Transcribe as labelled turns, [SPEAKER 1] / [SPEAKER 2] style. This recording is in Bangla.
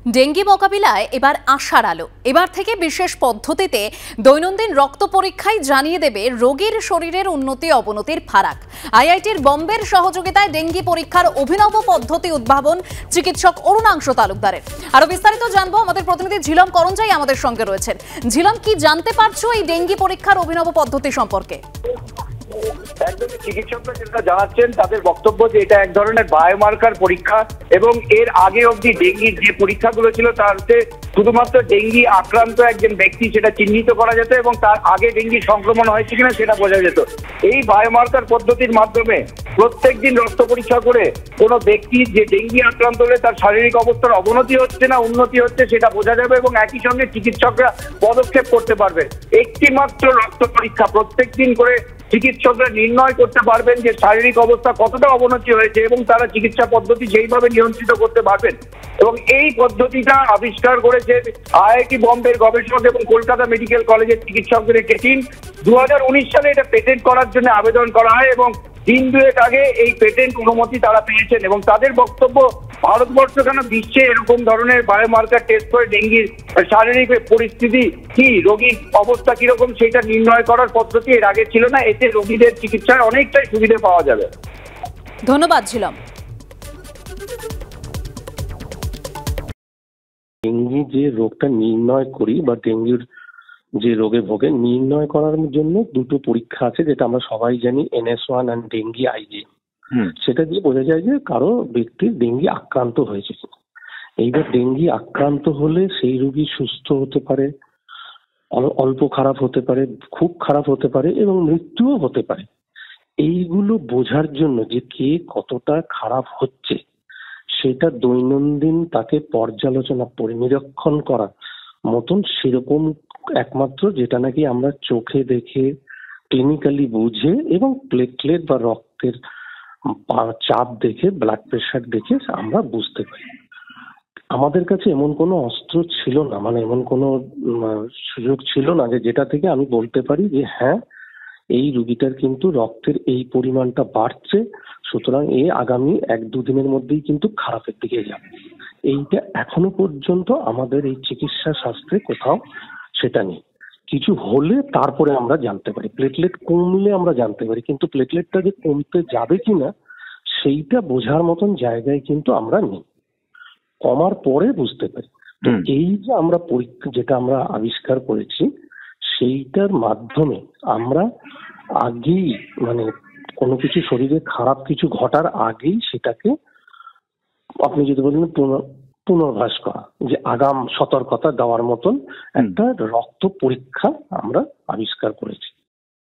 [SPEAKER 1] ডেঙ্গি মোকাবিলায় এবার আশার আলো। এবার থেকে বিশেষ পদ্ধতিতে দৈনন্দিন রক্ত পরীক্ষায় জানিয়ে দেবে রোগীর শরীরের উন্নতি অবনতির ফারাক। আইআইটির বম্বের সহযোগিতায় ডেঙ্গি পরীক্ষার অভিনব পদ্ধতি উদ্ভাবন চিকিৎসক অরুণাংশু তালুকদারের। আরো বিস্তারিত জানবো, আমাদের প্রতিনিধি ঝিলম করঞ্জাই আমাদের সঙ্গে রয়েছেন। ঝিলম, কি জানতে পারছো এই ডেঙ্গি পরীক্ষার অভিনব পদ্ধতি সম্পর্কে?
[SPEAKER 2] একদমই চিকিৎসকরা যেটা জানাচ্ছেন, তাদের বক্তব্য যে এটা এক ধরনের বায়োমার্কার পরীক্ষা এবং এর আগে অবধি ডেঙ্গির যে পরীক্ষাগুলো ছিল তাতে শুধুমাত্র ডেঙ্গি আক্রান্ত একজন ব্যক্তি সেটা চিহ্নিত করা যেত এবং তার আগে ডেঙ্গি সংক্রমণ হয়েছে কিনা সেটা বোঝা যেত। এই বায়োমার্কার পদ্ধতির মাধ্যমে প্রত্যেক দিন রক্ত পরীক্ষা করে কোনো ব্যক্তি যে ডেঙ্গি আক্রান্ত হলে তার শারীরিক অবস্থার অবনতি হচ্ছে না উন্নতি হচ্ছে সেটা বোঝা যাবে এবং একই সঙ্গে চিকিৎসকরা পদক্ষেপ করতে পারবেন। একটি মাত্র রক্ত পরীক্ষা প্রত্যেক দিন করে চিকিৎসকরা নির্ণয় করতে পারবেন যে শারীরিক অবস্থা কতটা অবনতি হয়েছে এবং তারা চিকিৎসা পদ্ধতি যেইভাবে নিয়ন্ত্রিত করতে পারবেন। এবং এই পদ্ধতিটা আবিষ্কার করেছে আইআইটি বম্বের গবেষক এবং কলকাতা মেডিকেল কলেজের চিকিৎসকদের একটি টিম। 2019 সালে এটা পেটেন্ট করার জন্য আবেদন করা হয় এবং দিন দুয়েক আগে এই পেটেন্ট অনুমতি তারা পেয়েছেন এবং তাদের বক্তব্য, ভারতবর্ষ কেন বিশ্বে এরকম ধরনের বায়োমার্কার টেস্ট করে ডেঙ্গির শারীরিক পরিস্থিতি কি, রোগীর অবস্থা কিরকম সেটা নির্ণয় করার পদ্ধতি এর আগে ছিল না। এতে রোগীদের চিকিৎসায় অনেকটাই সুবিধা পাওয়া যাবে।
[SPEAKER 1] ধন্যবাদ ঝিলম।
[SPEAKER 3] ডেঙ্গি যে রোগটা নির্ণয় করি বা ডেঙ্গুর যে রোগে ভোগে নির্ণয় করার জন্য দুটো পরীক্ষা আছে, যেটা আমরা সবাই জানি, NS1 আর ডেঙ্গি আইজি। সেটা দিয়ে বোঝা যায় যে কারো ব্যক্তির ডেঙ্গি আক্রান্ত হয়েছে। এইবার ডেঙ্গি আক্রান্ত হলে সেই রোগী সুস্থ হতে পারে, অল্প খারাপ হতে পারে, খুব খারাপ হতে পারে এবং মৃত্যুও হতে পারে। এইগুলো বোঝার জন্য যে কে কতটা খারাপ হচ্ছে সেটা দৈনন্দিন তাকে পর্যালোচনা নিরীক্ষণ করা মতন সেরকম একমাত্র যেটা নাকি আমরা চোখে দেখে ক্লিনিক্যালি বুঝে এবং প্লেটলেট বা রক্তের চাপ দেখে ব্লাড প্রেশার দেখে আমরা বুঝতে পারি। আমাদের কাছে এমন কোনো অস্ত্র ছিল না, মানে এমন কোনো সুযোগ ছিল না যে যেটা থেকে আমি বলতে পারি যে হ্যাঁ এই রুগীটার কিন্তু রক্তের এই পরিমাণটা বাড়ছে, সুতরাং আগামী 1-2 দিনের মধ্যেই কিন্তু খারাপের দিকে যাবে। এইটা এখনো পর্যন্ত আমাদের এই চিকিৎসা শাস্ত্রে কোথাও সেটা নেই। কিছু হলে তারপরে আমরা জানতে পারি, প্লেটলেট কমলে আমরা জানতে পারি, কিন্তু প্লেটলেটটা যে কমতে যাবে কিনা সেইটা বোঝার মতন জায়গায় কিন্তু আমরা নেই। কমার পরে বুঝতে পারি। তো এই যে আমরা পরীক্ষা যেটা আমরা আবিষ্কার করেছি সেইটার মাধ্যমে আমরা আগেই মানে কোনো কিছু শরীরে খারাপ কিছু ঘটার আগেই সেটাকে আপনি যদি বলেন পুনর্বাস করা, যে আগাম সতর্কতা দেওয়ার মতন একটা রক্ত পরীক্ষা আমরা আবিষ্কার করেছি।